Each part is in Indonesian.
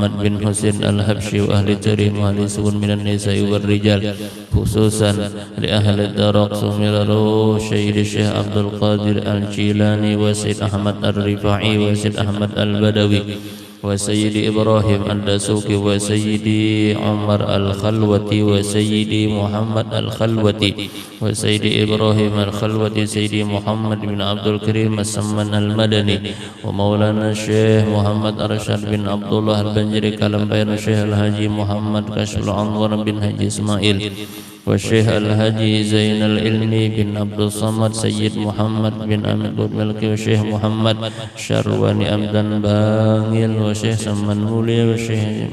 Muhammad bin Husain al-Habsyi wa ahli Tarim wa ahli Suwun minan nisa'i wal rijal, khususan li ahli Daraq Sumilaru Syekh Abdul Qadir al-Jilani wa Sayyid Ahmad al-Rifa'i wa Sayyid Ahmad al-Badawi wa Sayyidi Ibrahim al-Dasuki wa Sayyidi Umar al-Khalwati wa Sayyidi Muhammad al-Khalwati wa Sayyidi Ibrahim al-Khalwati, Sayyidi Muhammad bin Abdul Karim as-Samman al-Madani wa Maulana Syekh Muhammad Arsyad bin Abdullah al-Banjari Kalambayan, Syekh al-Haji Muhammad Kashful Anwar bin Haji Ismail wa Syekh al-Haji Zainal Ilmi bin Abdul Samad, Sayyid Muhammad bin Ahmad Milki wa Syekh Muhammad Syarwani Amdan Bangil wa Syekh Saman Mulia wa Syekh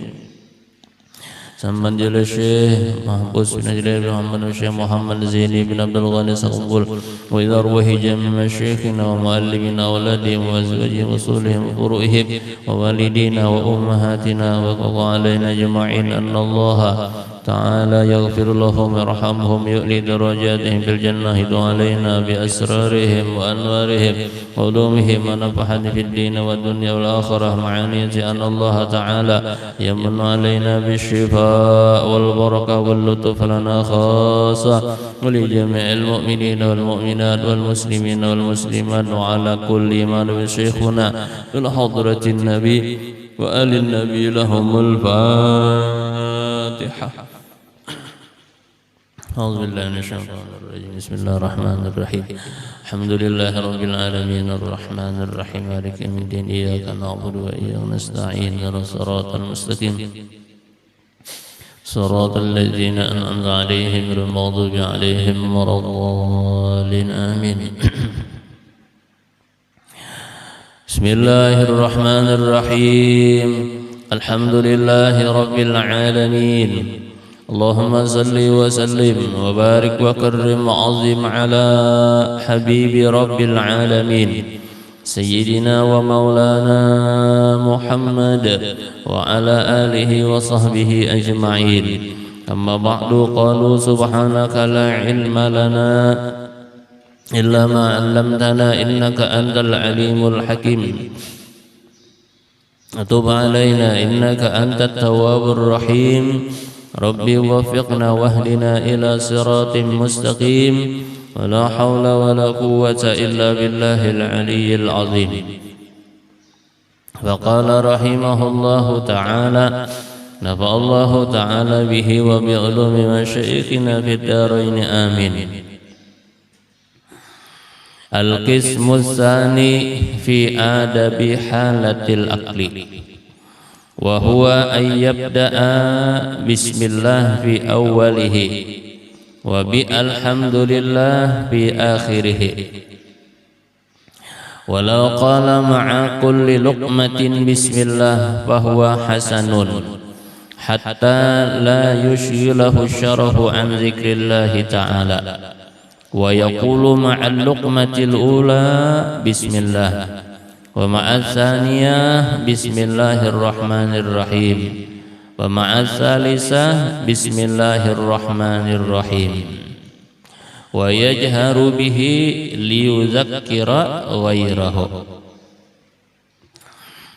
Saman Jala Syekh Mahbus bin Ajlal bin Muhammad wa Syekh Muhammad Zaini bin Abdul Ghani Saqbul wa idha arwahi jami' masyayikhina wa muallimina wa auladihim wa azwajihim wa usulihim wa furu'ihim wa walidina wa ummahatina wa qadha alaina jama'in anna Allah تعالى يغفر لهم ويرحمهم يؤلي درجاتهم في الجنة علينا بأسرارهم وأنوارهم وعلومهم ونفحت في الدين والدنيا والآخرة معانية أن الله تعالى يمن علينا بالشفاء والبركة واللطف لنا خاصة ولجميع المؤمنين والمؤمنات والمسلمين والمسلمات وعلى كل من بشيخنا بالحضرة النبي وآل النبي لهم الفاتحة. أعوذ بالله من الشيطان الرجيم. بسم الله الرحمن الرحيم. الحمد لله رب العالمين الرحمن الرحيم مالك يوم الدين إياك نعبد وإياك نستعين اهدنا الصراط المستقيم صراط الذين أنعمت عليهم غير المغضوب عليهم ولا الضالين آمين. بسم الله الرحمن الرحيم. الحمد لله رب العالمين. اللهم صل وسلم وبارك وكرم وعظم على حبيب رب العالمين سيدنا ومولانا محمد وعلى آله وصحبه أجمعين. أما بعد قالوا سبحانك لا علم لنا إلا ما علمتنا إنك أنت العليم الحكيم. أتوب علينا إنك أنت التواب الرحيم. ربي وفقنا واهدنا إلى صراط مستقيم ولا حول ولا قوة إلا بالله العلي العظيم. فقال رحمه الله تعالى نفع الله تعالى به وبعلوم مشايخنا في الدارين آمين. القسم الثاني في آداب حالة الأكل وهو أن يبدأ بسم الله في أوله وبالحمد لله في آخره، ولو قال مع كل لقمة بسم الله فهو حسن حتى لا يشغله الشرف عن ذكر الله تعالى، ويقول مع اللقمة الأولى بسم الله ومع الثانية بسم الله الرحمن الرحيم ومع الثالثة بسم الله الرحمن الرحيم، ويجهر به ليذكر غيره.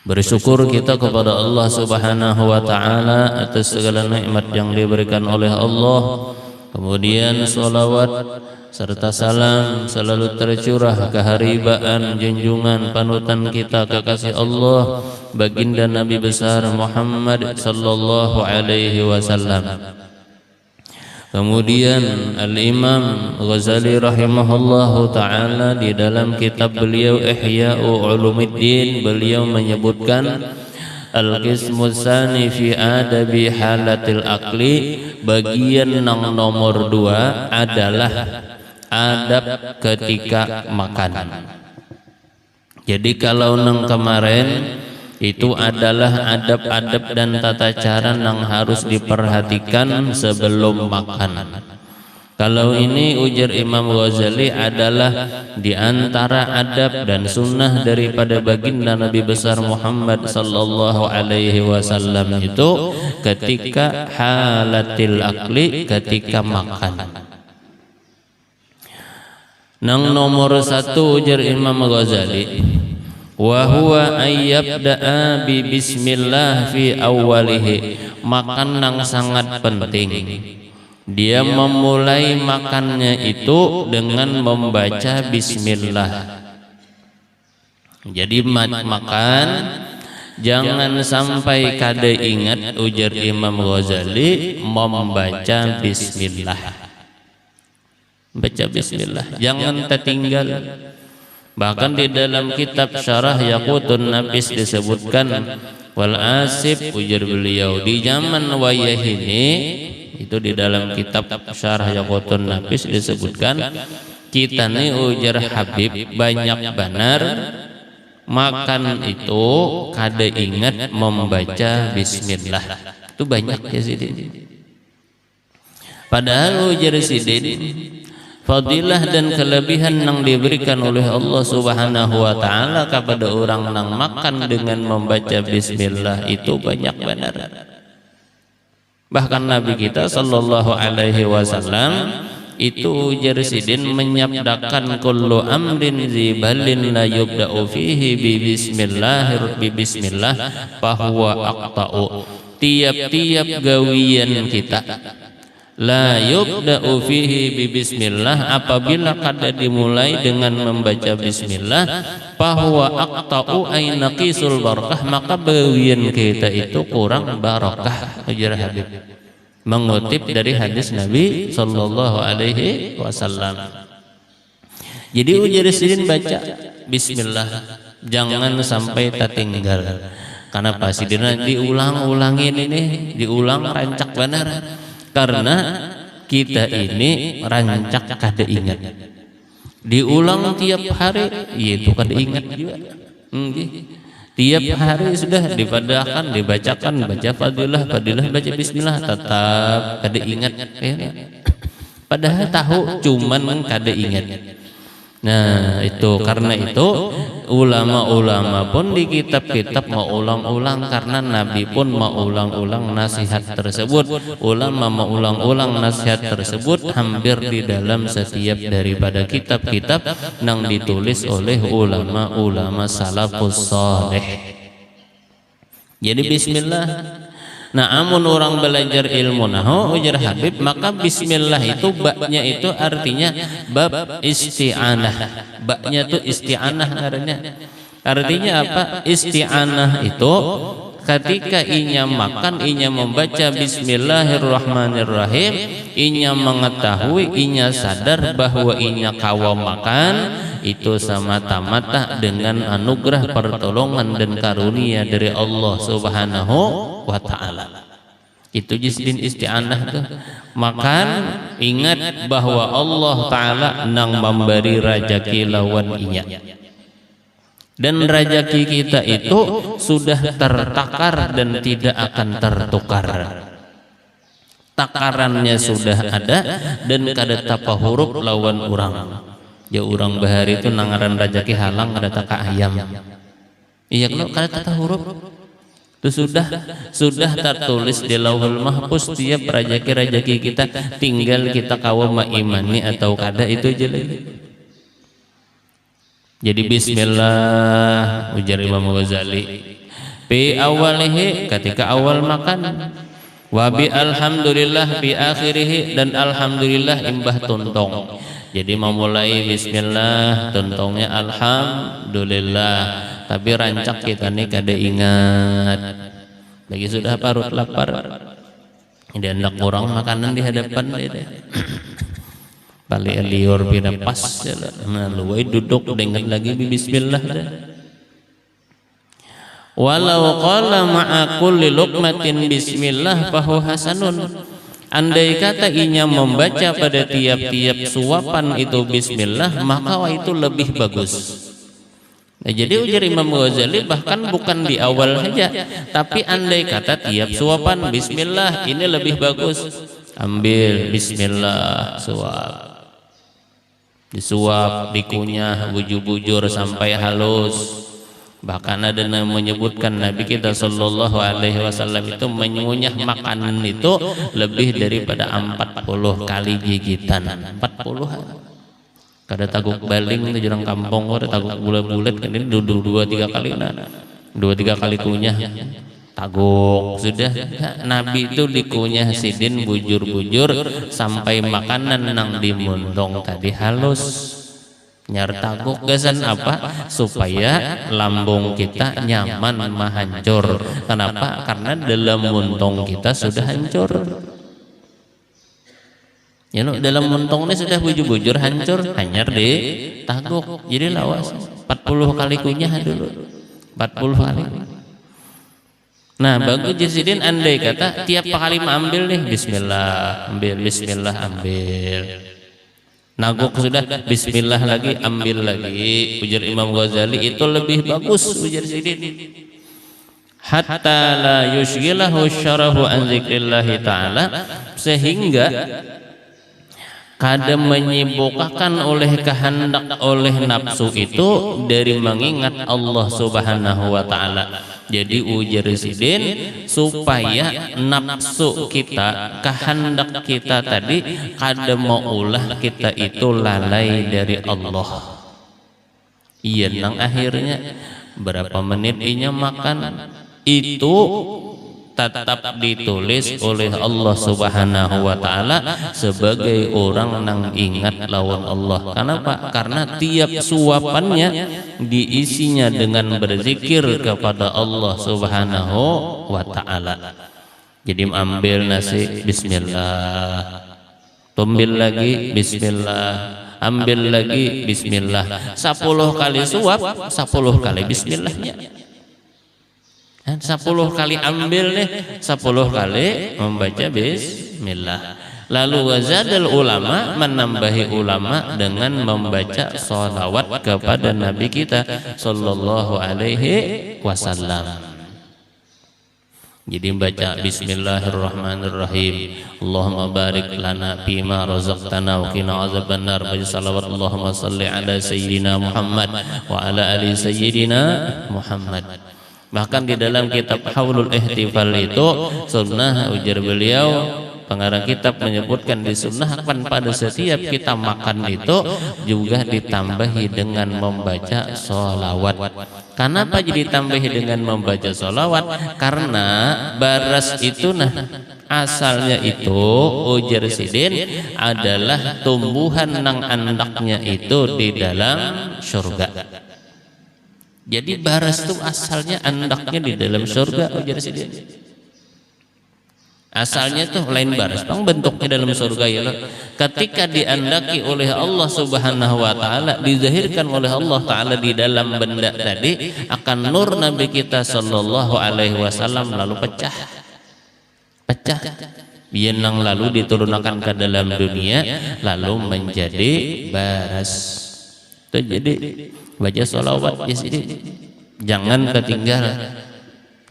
Bersyukur kita kepada Allah Subhanahu wa Ta'ala atas segala nikmat yang diberikan oleh Allah. Kemudian salawat serta salam selalu tercurah keharibaan junjungan panutan kita kekasih Allah baginda Nabi besar Muhammad sallallahu alaihi wasallam. Kemudian Al-Imam Ghazali rahimahullahu ta'ala di dalam kitab beliau Ihya'u Ulumuddin beliau menyebutkan Al-Qismu Tsani fi adabi halatil akli, bagian yang nomor 2 adalah adab ketika makan. Jadi kalau nang kemarin itu adalah adab-adab dan tata cara yang harus diperhatikan sebelum makan. Kalau ini ujar Imam Ghazali adalah di antara adab dan sunnah daripada baginda Nabi besar Muhammad sallallahu alaihi wasallam itu ketika halatil akli, ketika makan. Nang nomor 1 ujar Imam Ghazali, wa huwa ayyabda'a bi bismillah fi awwalihi. Makan yang sangat penting, dia memulai makannya itu dengan membaca bismillah. Jadi makan jangan sampai kada ingat, ujar Imam Ghazali, membaca bismillah. Baca bismillah, jangan tertinggal. Bahkan di dalam kitab Syarah Yaqutun Nafis disebutkan, wal asib, ujar beliau, di zaman wayah ini, itu di dalam kitab Syarah Yaqutun Nafis disebutkan, kita nih ujar Habib banyak benar makan itu kada ingat membaca bismillah. Itu banyak ya Sidin. Padahal ujar Sidin, fadilah dan kelebihan yang diberikan oleh Allah Subhanahu wa taala kepada orang yang makan dengan membaca bismillah itu banyak benar. Bahkan Nabi kita sallallahu alaihi wasallam itu ujar Sidin menyabdakan, kullu amrin zibalin la yubda'u fihi bi bismillah fahuwa aqta'u. Tiap-tiap gawian kita la yubda'u fihi bi bismillah, apabila kada dimulai dengan membaca bismillah, fahuwa aqta'u ay naqisul barakah, maka gawian kita itu kurang barakah, ujar Habib, mengutip dari hadis Nabi sallallahu alaihi wasallam. Jadi ujar Sidin baca bismillah, jangan sampai tertinggal. Karena Sidin diulang-ulangin ini, diulang rancak benar. Karena kita ini rancak kada ingat. Diulang tiap hari, itu kada ingat juga. Tiap hari sudah dipadahkan, dibacakan, baca fadilah, baca bismillah, tetap kada ingat. Padahal tahu, cuman kada ingat. Nah itu, karena itu ulama-ulama pun di kitab-kitab mau ulang-ulang, karena Nabi pun mau ulang-ulang nasihat tersebut. Ulama mau ulang-ulang nasihat tersebut hampir di dalam setiap daripada kitab-kitab yang ditulis oleh ulama-ulama salafus saleh. Jadi bismillah. Nah, amun orang belajar ilmu nahwu, ujar Habib, maka bismillah itu baknya itu artinya bab isti'anah. Baknya itu isti'anah artinya. Artinya apa? Isti'anah itu ketika inya makan, inya membaca bismillahirrahmanirrahim, inya mengetahui, inya sadar bahwa inya kawa makan, itu semata-mata dengan anugerah, pertolongan dan karunia dari Allah Subhanahu wa ta'ala. Itu jisdin isti'anah tuh. Makan, ingat bahwa Allah ta'ala nang memberi rajaki lawan inya. Dan rajaki kita itu sudah tertakar dan tidak akan tertukar. Takarannya sudah ada dan kada tapa huruf lawan orang. Ya orang bahari itu nangaran rajaki halang kada taka ayam. Iya kalau kada tata huruf itu sudah tertulis di Lauhul Mahfuz. Tiap rajaki kita tinggal kita kawa ma'imani atau kada, itu aja lagi. Jadi bismillah, ujar Imam Ghazali, fi awalihi, ketika awal makan, wa bi alhamdulillah bi akhirih, dan alhamdulillah imbah tuntong. Jadi memulai bismillah, tuntongnya alhamdulillah. Tapi rancak kita nih kada ingat. Lagi sudah parut lapar, dia hendak kurang makanan di hadapan dia. Balik liur bina pas, nah luwai duduk dengan lagi bismillah dah. Walau qala ma'a kulli luqmatin bismillah fahu hasanun. Andai kata inya membaca pada tiap-tiap suapan itu bismillah, maka itu lebih bagus. Nah, jadi ujar Imam Ghazali bahkan bukan di awal saja, tapi andai kata tiap suapan bismillah, ini lebih bagus. Ambil bismillah, suap, disuap, dikunyah, bujur-bujur sampai halus. Bahkan ada yang menyebutkan Nabi kita sallallahu alaihi wasallam itu mengunyah makanan itu lebih daripada 40 kali gigitan. 40. Kada taguk baling itu jurang kampung kada taguk bulat-bulat kan ini duduk 2-3 kali nah 2-3 kali kunyah taguk sudah. Nabi itu dikunyah sidin bujur-bujur sampai makanan nang dimuntong tadi halus nyar taguk gasan apa supaya lambung kita nyaman hancur. Kenapa? Karena dalam muntong kita sudah hancur. Ya no, dalam muntong ini sudah bujur-bujur hancur hanyar di taguk. Jadi lawas 40 kali kunyah dulu 40 kali. Nah bagus jasidin andai kata tiap kali ambil nih bismillah ambil bismillah ambil naguk sudah bismillah lagi ambil lagi. Ujar Imam Ghazali itu lebih bagus ujar sidin hatta la yushghilahu syarahu an zikrillah ta'ala sehingga kada menyibukkan oleh kehendak oleh nafsu itu dari mengingat Allah Subhanahu wa taala. Jadi ujar sidin supaya nafsu kita kehendak kita tadi kada maulah kita itu lalai dari Allah. Iya nang akhirnya berapa menit inya makan itu tetap ditulis oleh Allah Subhanahu wa taala sebagai orang nang ingat lawan Allah. Kenapa? Karena tiap suapannya diisinya dengan berzikir kepada Allah Subhanahu wa taala. Jadi ambil nasi bismillah, ambil lagi bismillah, ambil lagi bismillah. 10 kali suap, 10 kali bismillahnya. 10 kali ambil nih 10 kali membaca bismillah. Lalu wazadal ulama menambahi ulama dengan membaca sholawat kepada Nabi kita sallallahu alaihi wasallam. Jadi baca bismillahirrahmanirrahim. Allahumma barik lana fima razaqtana wa qina azabannar. Baca salawat Allahumma salli ala sayyidina Muhammad wa ala ali sayyidina Muhammad. Bahkan di dalam kitab Haulul Ihtifal itu sunnah ujar beliau pengarang kitab menyebutkan disunnahkan pada setiap kita makan itu juga ditambahi dengan membaca sholawat. Kenapa jadi ditambahi dengan membaca sholawat? Karena baras itu asalnya itu ujar sidin adalah tumbuhan nang andaknya itu di dalam surga. Jadi baras itu asalnya andaknya di dalam surga ujar sidin. Asalnya tuh lain baras, bang bentuknya dalam surga ya loh. Ketika diandaki oleh Allah Subhanahu wa taala, dizahirkan oleh Allah taala di dalam benda tadi akan nur Nabi kita sallallahu alaihi wasallam lalu pecah. Yenang lalu diturunkan ke dalam dunia lalu menjadi baras. Itu jadi baca sholawat ya sini jangan ketinggalan.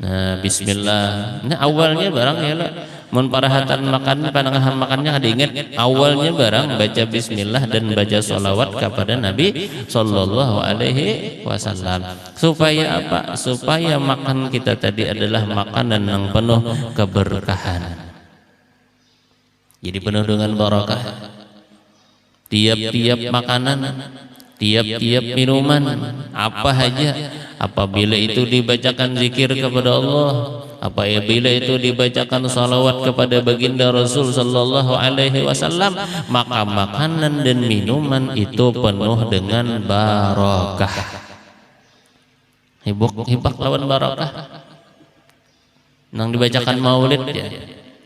Nah bismillah. Nah awalnya barang ya lah mun parahatan makan panangan makannya ada ingat awalnya barang baca bismillah dan baca sholawat kepada Nabi sallallahu alaihi wasallam. Supaya apa? Supaya makan kita tadi adalah makanan yang penuh keberkahan. Jadi penuh dengan barakah. Tiap-tiap makanan, tiap-tiap minuman, apa saja apabila itu dibacakan zikir kepada Allah, apabila itu dibacakan salawat kepada baginda Rasul sallallahu alaihi wasallam, maka makanan dan minuman itu penuh dengan barakah. Hibak lawan barakah. Nang dibacakan maulid ya.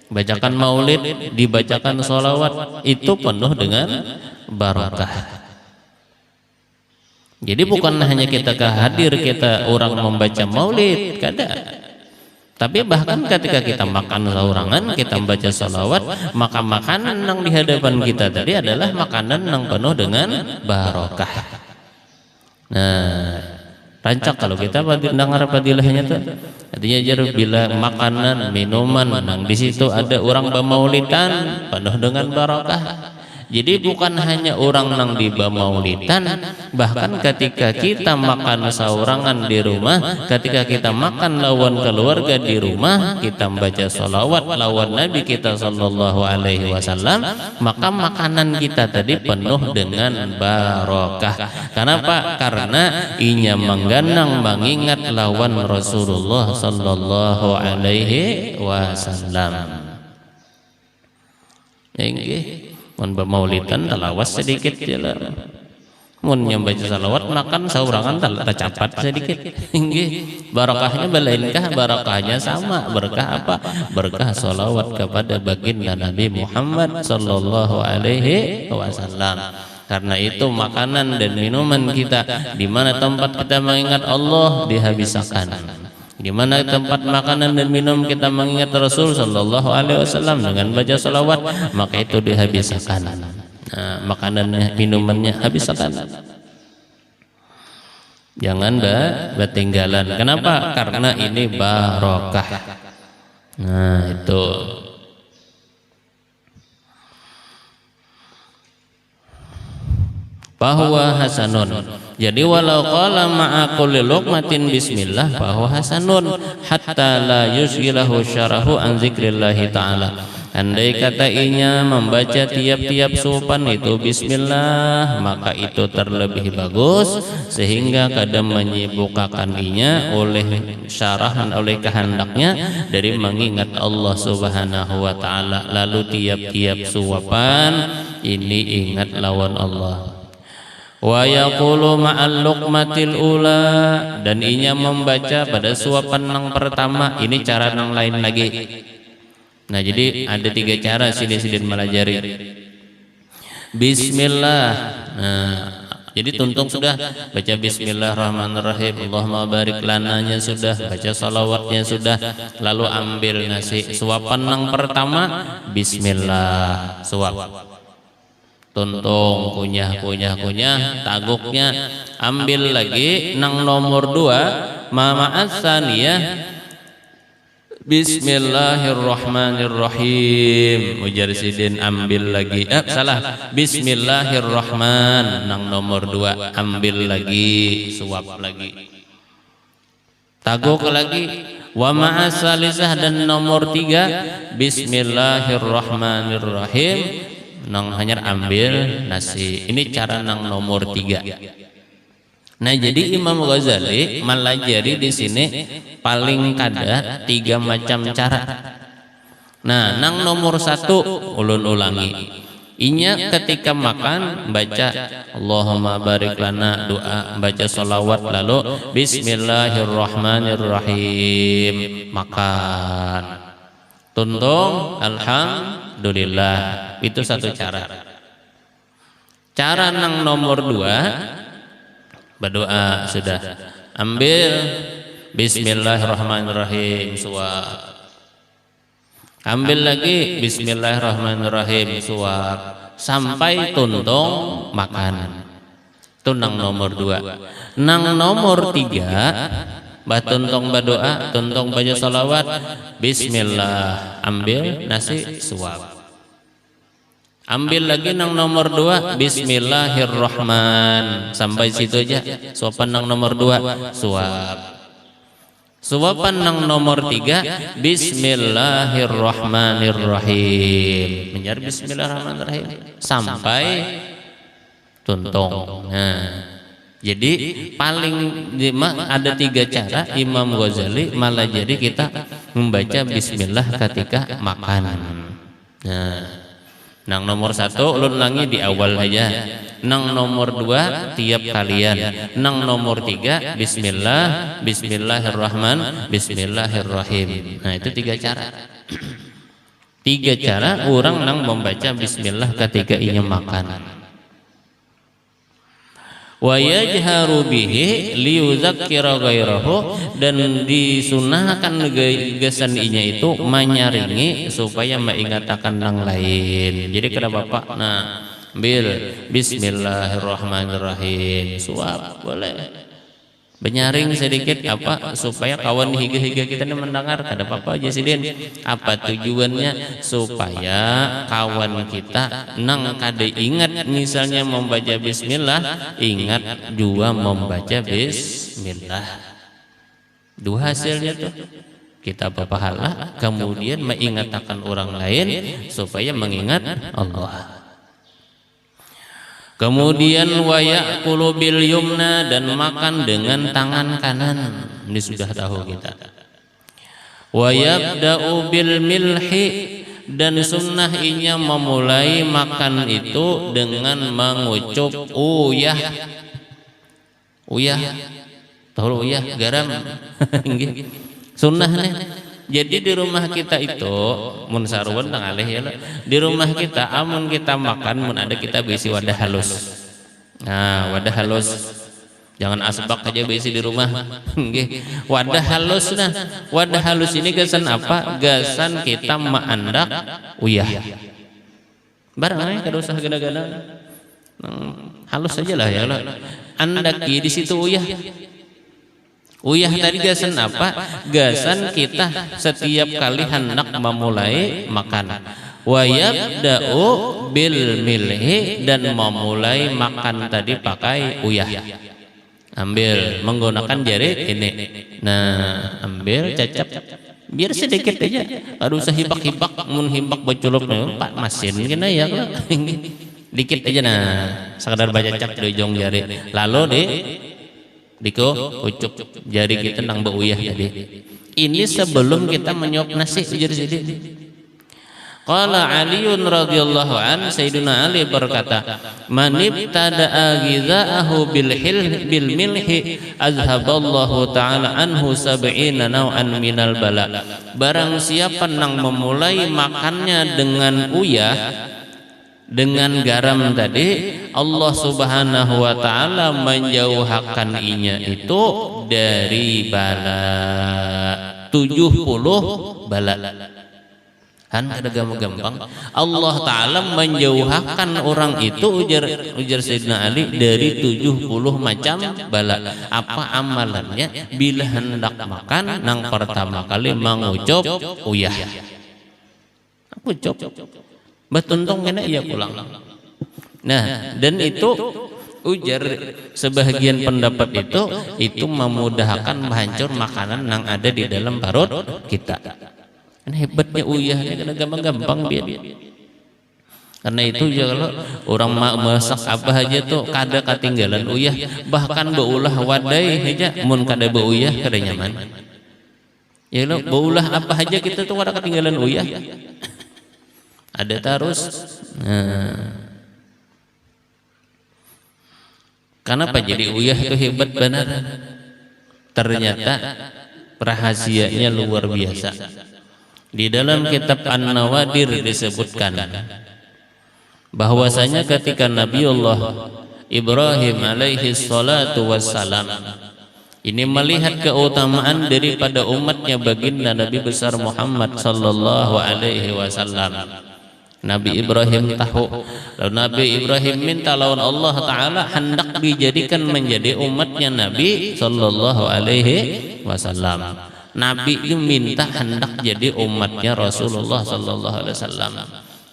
Bacakan maulid, dibacakan salawat itu penuh dengan barakah. Jadi bukan hanya kita hadir kita orang membaca maulid, kada. Tapi bahkan ketika kita makan saurangan, kita membaca salawat, maka makanan yang di hadapan kita tadi adalah makanan yang penuh dengan barakah. Nah, rancak kalau kita dengar padilahnya tuh, artinya jar bila makanan, minuman, nang di situ ada orang bermaulidan penuh dengan barakah. Jadi bukan hanya orang nang di maulidan, bahkan ketika kita makan saurangan di rumah, ketika kita makan lawan keluarga di rumah, kita membaca sholawat lawan Nabi kita sallallahu alaihi wasallam, maka makanan kita tadi penuh dengan barokah. Kenapa? Karena inya mengganang mengingat lawan Rasulullah sallallahu alaihi wasallam. Inggih. Mun maulidan talawas sedikit jalan. Mun nyambaca salawat makan saurangan tercapat sedikit. Inggih. Barakahnya balainkah? Barakahnya sama. Berkah apa? Berkah salawat kepada baginda Nabi Muhammad sallallahu alaihi wasallam. Karena itu makanan dan minuman kita, di mana tempat kita mengingat Allah, dihabiskan. Di mana tempat makanan dan minum kita mengingat Rasul sallallahu alaihi wasallam dengan baca salawat, maka itu dihabiskan. Nah, makanannya, minumannya habiskan. Jangan ketinggalan. Kenapa? Karena ini barokah. Nah, itu. Bahwa hasanun. Jadi walau qala ma'a kulli luqmatin bismillah bahwa hasanun hatta la yusghilahu syarahu an zikrillahi ta'ala. Andai kata inya membaca tiap-tiap supan itu bismillah, maka itu terlebih bagus sehingga kadang menyibukkan inya oleh syarahan, oleh kehendaknya dari mengingat Allah Subhanahu wa taala. Lalu tiap-tiap suapan ini ingat lawan Allah. Wa yaqulu ma'al luqmatil ula, dan inya membaca pada suapan yang pertama. Ini cara yang lain lagi. Nah, jadi ada 3 cara sidin melajari. Bismillah. Nah, jadi tuntung sudah baca bismillahirrahmanirrahim, Allahumma barik lananya sudah, baca salawatnya sudah, lalu ambil nasi. Suapan yang pertama bismillah, suap. Tuntung kunyah taguknya, ambil lagi nang nomor 2 mama'at saniyah bismillahirrahmanirrahim. Ujar sidin ambil lagi salah, bismillahirrahman nang nomor 2 ambil lagi, suap lagi, taguk lagi. Wa ma'asalisah, dan nomor 3 bismillahirrahmanirrahim nang hanya ambil nasi. Ini cara nang nomor 3. Nah, jadi Imam Ghazali melajari di sini paling kada 3 macam cara. Nah, nang nomor 1 ulun ulangi. Inya ketika makan baca Allahumma barik lana, doa, baca salawat, lalu bismillahirrahmanirrahim, makan. Tuntung alhamdulillah. Itu satu cara. Cara nang nomor 2 berdoa sudah, ambil bismillahirrahmanirrahim, suap, ambil lagi bismillahirrahmanirrahim, suap, sampai tuntung makan. Itu nang nomor 2. Nang nomor 3 batuntung berdoa, tuntung baca salawat, bismillah, ambil nasi, suap. Ambil lagi nang nomor 2 bismillahirrahman, sampai situ aja. Suapan nang nomor 2 suap. Suapan nang nomor 3 bismillahirrahmanirrahim, menjar bismillahirrahmanirrahim sampai tuntung. Nah, jadi paling ada 3 cara Imam Ghazali malah jadi kita membaca bismillah ketika makan. Nah, nang nomor 1 ulun ulangi di awal aja. Nang nomor 2 tiap kalian. Nang nomor 3 bismillah, bismillahirrahim. Nah, itu 3 cara. 3 cara orang nang membaca bismillah ketika ingin makan. Wa yajharu bihi liyuzakkira ghairahu, dan disunahkan gesan inya itu menyaringi supaya mengingatkan yang lain. Jadi kada bapak, nah ambil bismillahirrahmanirrahim, suap boleh. Benyaring sedikit apa supaya kawan higa-higa kita ini mendengar kada apa-apa aja sih Din. Apa tujuannya? Supaya kawan kita nang kada ingat misalnya membaca bismillah, ingat juga membaca bismillah. Dua hasilnya tuh. Kita berpahala, kemudian mengingatkan orang lain supaya mengingat Allah. Kemudian wayakulu bil yumna, dan makan dengan tangan kanan. Ini sudah tahu kita. Wayabda'u bil milhi, dan sunnah inya memulai makan itu dengan mengucup uyah. Uyah, tahu uyah garam. Sunnah nih. Jadi di rumah kita itu mun sarwan tang alih ya. Di rumah kita amun kita makan mun ada kita bisi wadah halus. Nah, wadah halus. Jangan asbak aja bisi di rumah. Nggih. Wadah halus nah. Wadah halus ini gasan apa? Gasan kita maandak uyah. Barang aja kada usah gada-gada. Halus aja lah ya. Andaki di situ uyah. Uyah tadi gasan apa? Gasan kita setiap kali hendak memulai makan. Wayabda'u bil milhi, dan memulai makan tadi pakai uyah. Ambil menggunakan jari ini. Nah, ambil cacap biar sedikit aja. Aduh usah hibak-hibak, mun hibak baculup Pak Masin kena ya. Dikit aja nah, sekadar baca cap di ujung jari. Lalu Diko ucup jari kita nang beuyah tadi. Ini sebelum kita menyuap nasi ujar sini. Qala Aliun radhiyallahu an, Sayyidina Ali berkata, "Man ibtada'a ghidha'ahu bil milhi azhaballahu ta'ala anhu sab'ina naw'an minal bala." Barang siapa nang memulai makannya dengan uyah, dengan garam tadi, Allah subhanahu wa ta'ala menjauhkan inya itu dari bala 70 bala. Kan ada gampang. Allah ta'ala menjauhkan orang itu ujar Sayyidina Ali dari 70 macam bala. Apa amalannya? Bila hendak makan nang pertama kali mengucup uyah. Ucup betuntung kena ia pulang. Nah, dan itu ujar sebagian pendapat itu memudahkan menghancur makanan yang ada di dalam perut kita. Kan hebatnya uyah, karena gampang-gampang biar. Karena itu ya kalau orang masak apa aja tuh kada ketinggalan uyah, bahkan beulah wadai aja mun kada beuyah kada nyaman. Ya lo beulah apa aja kita tuh kada ketinggalan uyah. Ada terus. Nah. Kenapa jadi uyah itu hebat benar? Ternyata rahasianya luar biasa. Di dalam kitab An-Nawadir disebutkan bahwasanya ketika Nabiullah Ibrahim alaihi salatu wassalam ini melihat keutamaan daripada umatnya baginda Nabi besar Muhammad sallallahu alaihi wasallam. Nabi Ibrahim tahu, lalu Nabi Ibrahim minta lawan Allah Ta'ala hendak dijadikan menjadi umatnya Nabi sallallahu alaihi wasallam. Nabi itu minta hendak jadi umatnya Rasulullah sallallahu alaihi wasallam.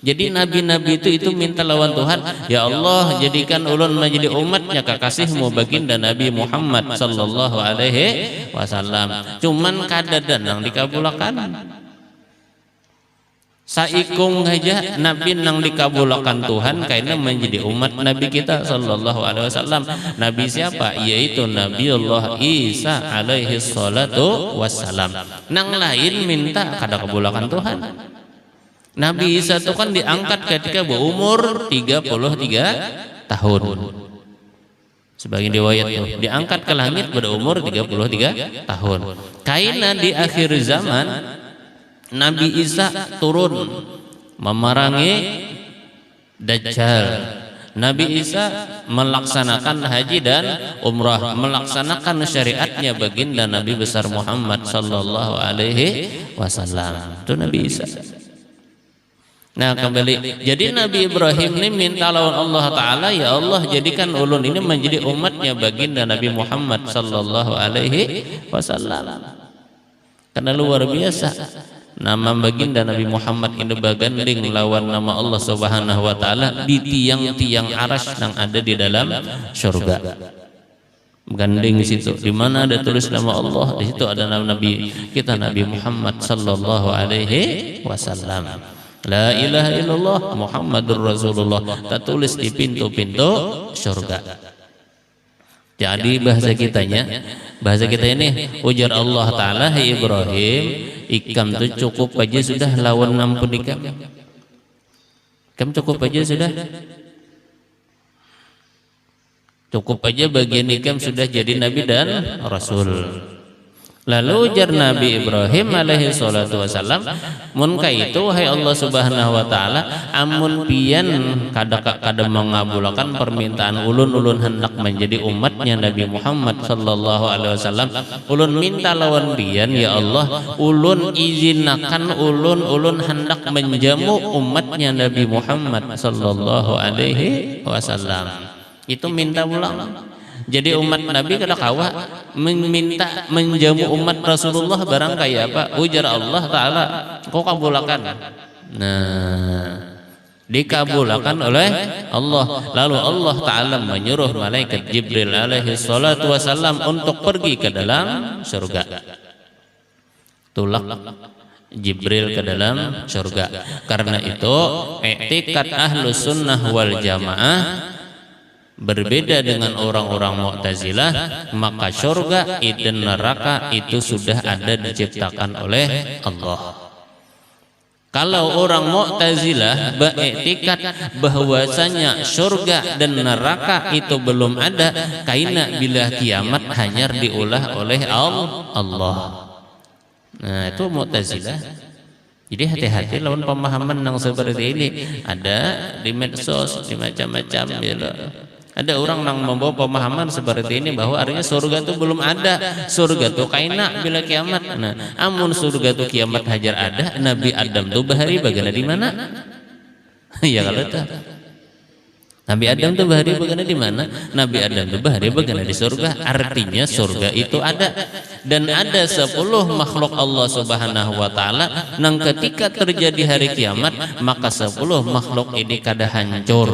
Jadi nabi-nabi itu minta lawan Tuhan, ya Allah jadikan ulun menjadi umatnya kekasihmu baginda Nabi Muhammad sallallahu alaihi wasallam. Cuman kada danang dikabulkan. Saikung aja nabi nang dikabulkan Tuhan karena menjadi umat Nabi kita sallallahu alaihi wasallam. Nabi siapa? Yaitu Nabiullah Isa alaihi salatu wassalam. Nang lain minta kada kabulkan Tuhan. Nabi Isa itu kan diangkat ketika berumur 33 tahun. Sebagian riwayat tuh diangkat ke langit pada umur 33 tahun. Karena di akhir zaman Nabi Isa turun memerangi Dajjal. Nabi Isa melaksanakan haji dan umrah, melaksanakan syariatnya baginda Nabi besar Muhammad sallallahu alaihi wasallam. Itu Nabi Isa. Nah kembali, jadi Nabi Ibrahim ini minta lawan Allah Ta'ala, ya Allah jadikan ulun ini menjadi umatnya baginda Nabi Muhammad Sallallahu Alaihi Wasallam. Karena luar biasa, nama baginda Nabi Muhammad ini baganding lawan nama Allah Subhanahu Wa Ta'ala di tiang-tiang aras yang ada di dalam surga. Gandeng di situ, di mana ada tulis nama Allah, di situ ada nama Nabi kita Nabi Muhammad Sallallahu Alaihi Wasallam. La ilaha illallah Muhammadur Rasulullah tertulis di pintu-pintu surga. Jadi bahasa kita ini ujar Allah Ta'ala, hai Ibrahim, ikam tu cukup aja sudah lawan ampun ikam. Ikam cukup aja sudah. Cukup aja bagian ikam sudah jadi Nabi dan Rasul. Lalu ujar Nabi Ibrahim alaihi salatu wasallam, mun kaitu hai Allah Subhanahu wa taala, amun pian kada mengabulkan permintaan ulun hendak menjadi umatnya Nabi Muhammad sallallahu alaihi wasallam, ulun minta lawan pian ya Allah, ulun izinakan ulun hendak menjamu umatnya Nabi Muhammad sallallahu alaihi wasallam. Itu minta ulang. Jadi umat Nabi kada kawa meminta menjamu umat Rasulullah barang kaya apa? Ujar Allah Ta'ala, kau kabulakan. Nah, dikabulakan oleh Allah. Lalu Allah Ta'ala menyuruh malaikat Jibril alaihi salatu wasallam untuk pergi ke dalam surga. Tulak Jibril ke dalam surga. Karena itu i'tikad Ahlus Sunnah wal Jamaah berbeda dengan orang-orang Mu'tazilah, maka surga dan neraka itu sudah ada diciptakan oleh Allah. Kalau orang Mu'tazilah beriktikad bahwasanya surga dan neraka itu belum ada, kaina bila kiamat hanya diulah oleh Allah. Nah, itu Mu'tazilah. Jadi hati-hati lawan pemahaman yang seperti ini. Ada di medsos, di macam-macam gitu. Ada orang yang membawa pemahaman seperti ini bahwa artinya surga itu belum ada, surga itu kaina bila kiamat. Nah, amun surga itu kiamat hajar ada, Nabi Adam itu bahari bagaimana di mana? Ya kalau itu Nabi Adam itu bahari bagaimana di mana? Nabi Adam itu bahari bagaimana di surga. Artinya surga itu ada, dan ada 10 makhluk Allah Subhanahu wa taala yang ketika terjadi hari kiamat maka 10 makhluk ini kada hancur.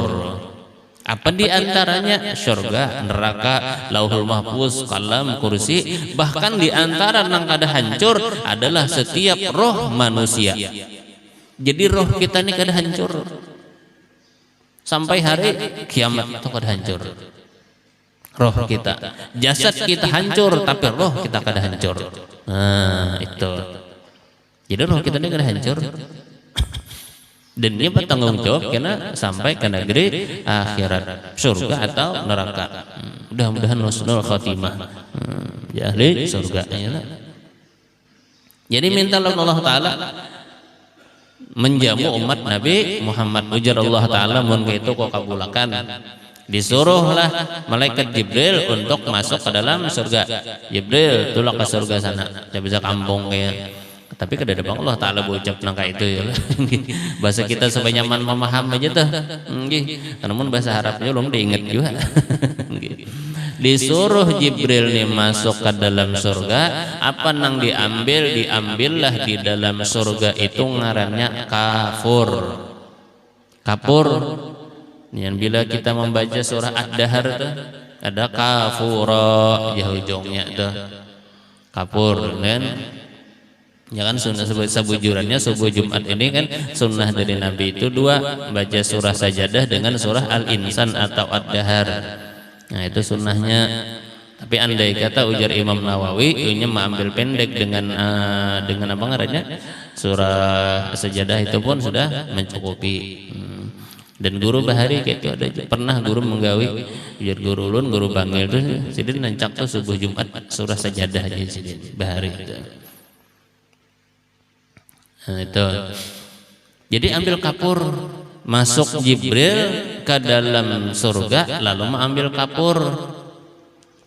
Apa di antaranya? Surga, neraka, lauhul mahfuz, kalam, kursi. Bahkan di antara yang kada hancur adalah setiap roh manusia. Jadi roh kita ini kada hancur sampai hari kiamat itu kada hancur. Roh kita, jasad kita hancur tapi roh kita kada hancur. Nah itu. Jadi roh kita ini kada hancur. Dan dia bertanggung jawab karena sampai ke negeri akhirat, surga atau neraka. Mudah-mudahan husnul khatimah, ya ahli surga. Jadi minta Allah Ta'ala menjamu umat Nabi Muhammad. Ujar Allah Ta'ala, mun itu kau kabulakan. Disuruhlah malaikat Jibril untuk masuk ke dalam surga. Jibril tulak ke surga sana, tidak bisa kampung kayak. Tapi kada ada Allah Ta'ala bocap nangka itu ya. Bahasa kita supaya nyaman memaham aja tuh. Namun bahasa Arabnya belum diingat juga. Disuruh Jibril nih masuk ke dalam surga. Apa nang diambillah di dalam surga itu ngarannya kafur. Kapur. Yang bila kita membaca surah Ad-Dahar tuh ada kafura di ujungnya tuh. Kapur kan. Ya kan sunnah sebujurannya subuh Jumat ini kan sunnah dari Nabi itu 2, baca surah Sajadah dengan surah Al-Insan atau Ad-Dahar. Nah itu sunnahnya. Tapi andai kata ujar Imam Nawawi ini mengambil pendek dengan apa ngarannya surah Sajadah itu pun sudah mencukupi. Dan guru bahari kayak itu ada pernah guru menggawi ujar guru ulun guru bangil tuh sidin nancak tuh subuh Jumat surah Sajadah aja sidin bahari itu. Nah, itu. Jadi ambil kapur, masuk Jibril ke dalam surga lalu mengambil kapur.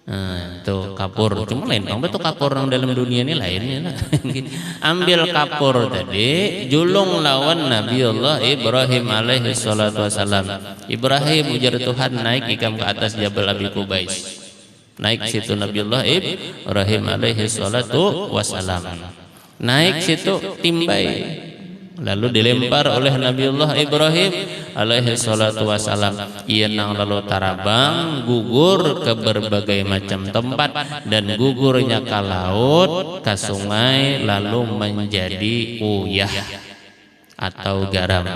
Nah, itu kapur, cuma lain bang, betul kapur yang dalam dunia ini lainnya. Ambil kapur tadi, julung lawan Nabiullah Ibrahim alaihi salatu wassalam. Ibrahim ujar Tuhan naik ikam ke atas Jabal Abi Qubais. Naik situ Nabiullah Ibrahim alaihi salatu wassalam. Naik situ timbai. Lalu dilempar oleh Nabiullah Ibrahim alaihi salatu wassalam. Ia nang lalu tarabang gugur ke berbagai macam tempat, dan gugurnya ke laut, ke sungai, lalu menjadi uyah atau garam.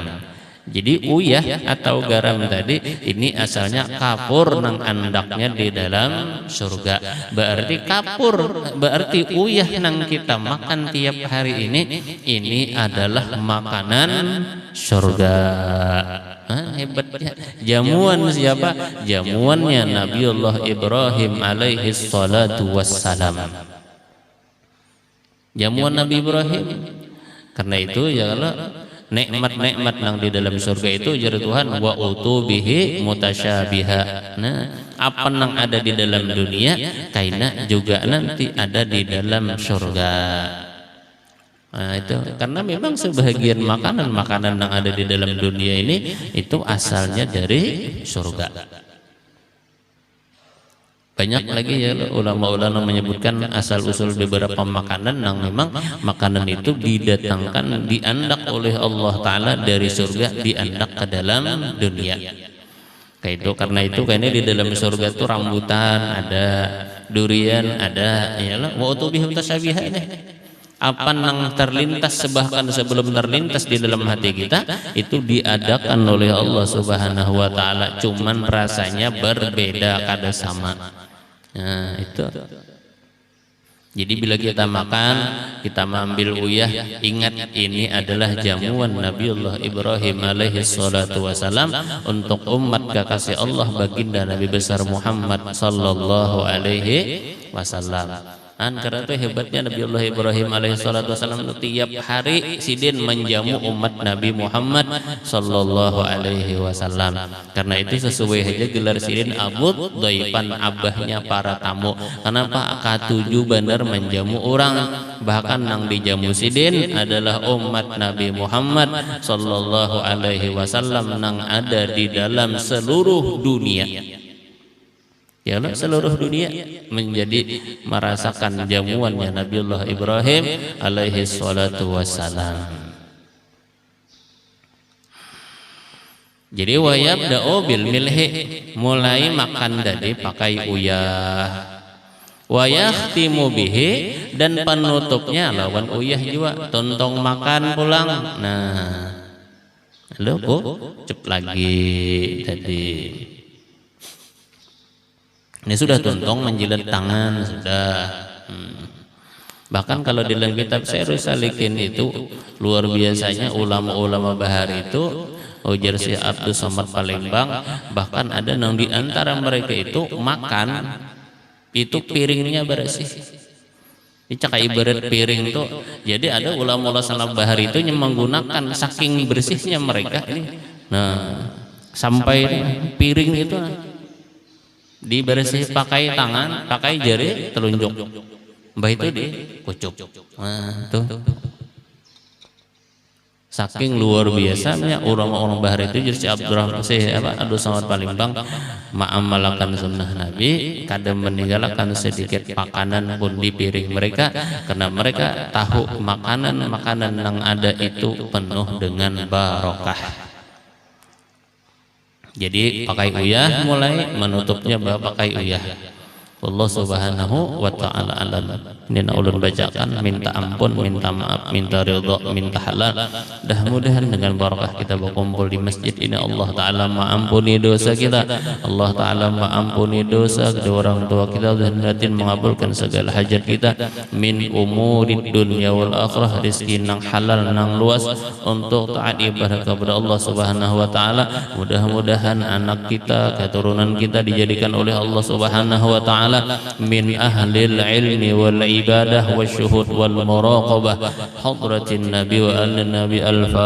Jadi uyah atau garam tadi ini asalnya kapur nang andaknya di dalam surga. Berarti kapur, berarti uyah nang kita makan tiap hari ini adalah makanan surga. Hebatnya. Jamuan siapa? Jamuannya Nabiullah Ibrahim alaihi salatu wassalam. Jamuan Nabi Ibrahim. Karena itu ya Allah, nikmat-nikmat yang di dalam surga itu jar Tuhan wa utubihi mutasyabiha. Nah, apa yang ada di dalam dunia kaina juga nanti ada di dalam surga. Nah, itu karena memang sebagian makanan-makanan yang ada di dalam dunia ini itu asalnya dari surga. Banyak lagi ya ulama-ulama menyebutkan asal-usul beberapa makanan yang memang makanan itu didatangkan, diandak oleh Allah Ta'ala dari surga, diandak ke dalam dunia. Kayak itu, karena itu kayaknya di dalam surga itu rambutan ada, durian ada, ya Allah, wa utubihi mutasyabiha ini. Apa yang terlintas bahkan sebelum terlintas di dalam hati kita itu diadakan oleh Allah Subhanahu wa Ta'ala, cuman rasanya berbeda kada sama. Nah, itu. Jadi bila kita makan, kita mengambil uyah, ingat ini adalah jamuan Nabiullah Ibrahim alaihi salatu wassalam untuk umat kekasih Allah baginda Nabi besar Muhammad sallallahu alaihi wasallam. Karena itu hebatnya Nabiullah Ibrahim alaihi salatu wassalam itu tiap hari sidin menjamu umat Nabi Muhammad sallallahu alaihi wasallam. Karena itu sesuai aja gelar sidin Abu Dhaipan, abahnya para tamu. Kenapa? K7 benar menjamu orang. Bahkan yang dijamu sidin adalah umat Nabi Muhammad sallallahu alaihi wasallam yang ada di dalam seluruh dunia. Ya Allah, seluruh dunia menjadi merasakan jamuannya Nabiullah Ibrahim alaihi salatu wassalam. Jadi wayabda'u bil milhi, mulai makan tadi pakai uyah. Wayakhtimu bihi, dan penutupnya lawan uyah juga, tontong makan pulang. Nah, lalu cep lagi tadi. Ini sudah tuntong menjilat tangan sudah. Bahkan kalau di dalam kitab Syairus Salikin itu luar biasanya ulama-ulama bahar itu ujar Syekh Abdul Somad Palembang, bahkan ada yang di antara mereka itu makan itu piringnya bersih. Ini ibarat piring itu. Jadi ada ulama-ulama salaf bahar itu yang menggunakan saking bersihnya mereka ini. Nah, sampai piring itu dibersih pakai tangan, pakai jari telunjuk. Mbah itu dikucuk. Nah, tuh. Saking luar biasanya orang-orang bahar itu jadi Abdurrahman Abdul Somad Palembang mengamalkan sunnah Nabi, kadang meninggalkan sedikit makanan pun di piring mereka, karena mereka tahu makanan-makanan yang ada itu penuh dengan barokah. Jadi pakai uyah, mulai menutupnya pakai uyah. Allah Subhanahu wa ta'ala alam. Ini ulun bacakan, minta ampun, minta maaf, minta ridha, minta halal. Mudah-mudahan dengan barakah kita berkumpul di masjid ini, Allah Ta'ala mengampuni dosa kita. Allah Ta'ala mengampuni dosa kedua orang tua kita, dan batin mengabulkan segala hajat kita. Min umurid dunya wal akhirah, rezeki nang halal nang luas untuk taat ibadah kepada Allah Subhanahu wa Ta'ala. Mudah-mudahan anak kita, keturunan kita dijadikan oleh Allah Subhanahu wa Ta'ala min ahlil ilmi wal ibadah wa syuhud wal muraqabah hadratin nabi wa al nabi al-fatihah.